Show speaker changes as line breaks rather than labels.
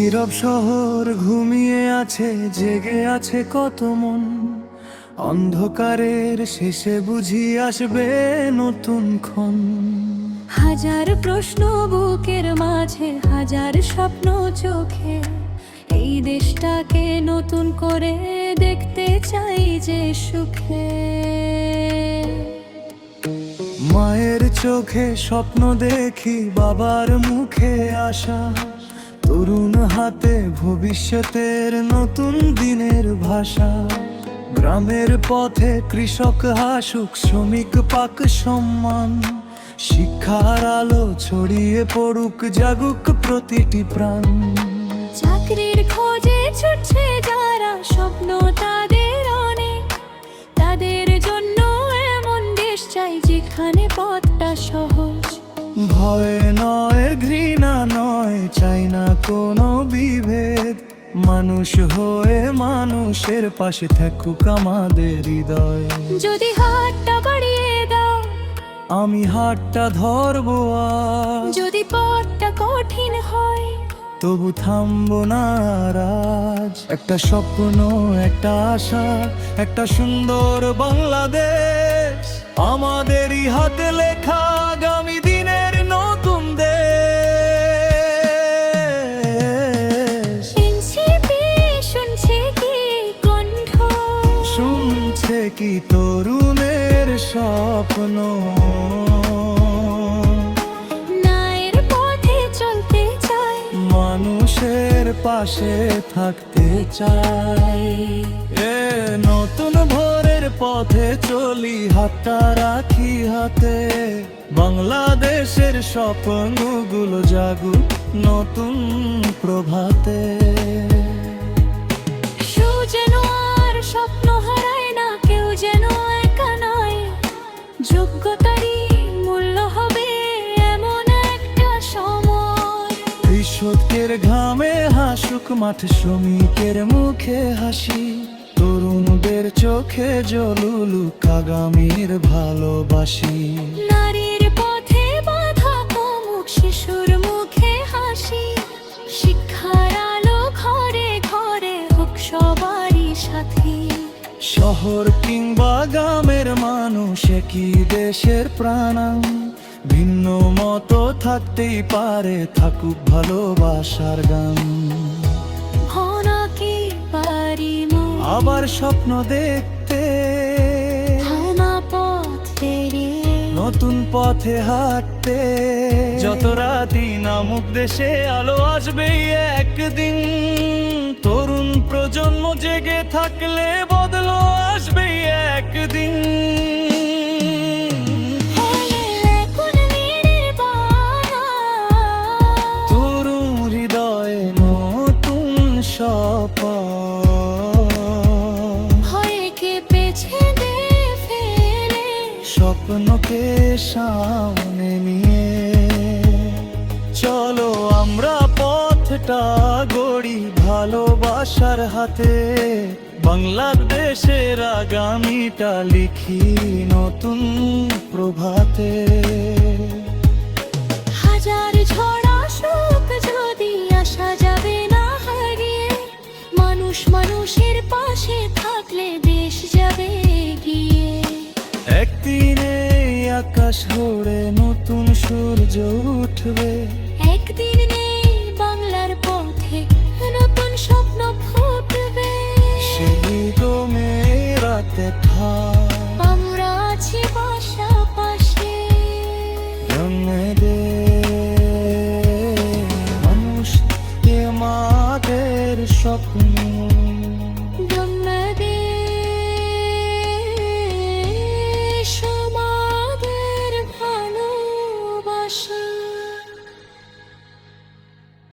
নীরব শহর ঘুমিয়ে আছে, জেগে আছে কত মন। অন্ধকারের শেষে বুঝি আসবে নতুন ক্ষণ।
হাজার প্রশ্ন বুকের মাঝে, হাজার স্বপ্ন চোখে। এই দেশটাকে নতুন করে দেখতে চাই যে সুখে।
মায়ের চোখে স্বপ্ন দেখি, বাবার মুখে আশা। তরুণ হাতে ভবিষ্যতের নতুন দিনের ভাষা। গ্রামের পথে কৃষক হাসুক, শ্রমিক পাক সম্মান। শিক্ষার আলো ছড়িয়ে পড়ুক, জাগুক প্রতিটি প্রাণ।
চাকরির খোঁজে ছুটছে যারা, স্বপ্ন তাদের অনেক। তাদের জন্য এমন দেশ চাই যেখানে পথটা সহজ।
ভয় নয়, ঘৃণা নয়, চাই না কোনো বিভেদ। মানুষ হয়ে মানুষের পাশে থাকুক আমাদের হৃদয়।
যদি হাতটা বাড়িয়ে দাও,
আমি হাতটা ধরবো আজ।
যদি পথটা কঠিন হয়,
তবু থামবো না আর আজ। একটা স্বপ্ন, একটা আশা, একটা সুন্দর বাংলাদেশ। আমাদেরই হাতে লেখা আগামী দিনের নতুন দেশ।
এনসিপি শুনছে কি কণ্ঠ,
শুনছে কি তরুণের স্বপ্ন।
ন্যায়ের পথে চলতে চাই,
মানুষের পাশে থাকতে চাই। এ নতুন ভোরের পথে চলি, হাতটা রাখি হাতে। বাংলাদেশের স্বপ্নগুলো জাগুক নতুন প্রভাতে।
কেউ যেন আর স্বপ্ন হারায় না, কেউ যেন একা নয়। যোগ্যতারই মূল্য হবে এমন একটা সময়।
কৃষকের ঘামে হাসুক মাঠে, শ্রমিকের মুখে হাসি। তরুণদের চোখে জ্বলুক আগামীর ভালোবাসি।
নারীর পথে বাধা কমুক, শিশুর মুখে হাসি। শিক্ষার আলো ঘরে ঘরে হোক সবারই সাথী।
শহর কিংবা গ্রামের মানুষ একই দেশের প্রাণ। ভিন্ন মত থাকতেই পারে, থাকুক ভালোবাসার গান।
কি পারি মন,
আবার স্বপ্ন দেখতে,
থানা পথ পেরিয়ে।
নতুন পথে হাঁটতে। যত রাতই নামুক দেশে, আলো আসবে একদিন। তরুণ প্রজন্ম জেগে থাকলে বদল আসবে একদিন। তরুণ হৃদয়ে নতুন
ভয়কে পেছে দে ফেলে,
স্বপ্নকে সামনে নিয়ে। চলো আমরা পথটা গড়ি ভালোবাসার হাতে। বাংলাদেশের আগামীটা লিখি নতুন প্রভাতে।
হাজার ঝড় আসুক যদি আসা যাবে না হারিয়ে। মানুষ মানুষের পাশে থাকলে দেশ যাবে এগিয়ে।
একদিনে আকাশ গড়ে নতুন সূর্য উঠবে।
একদিন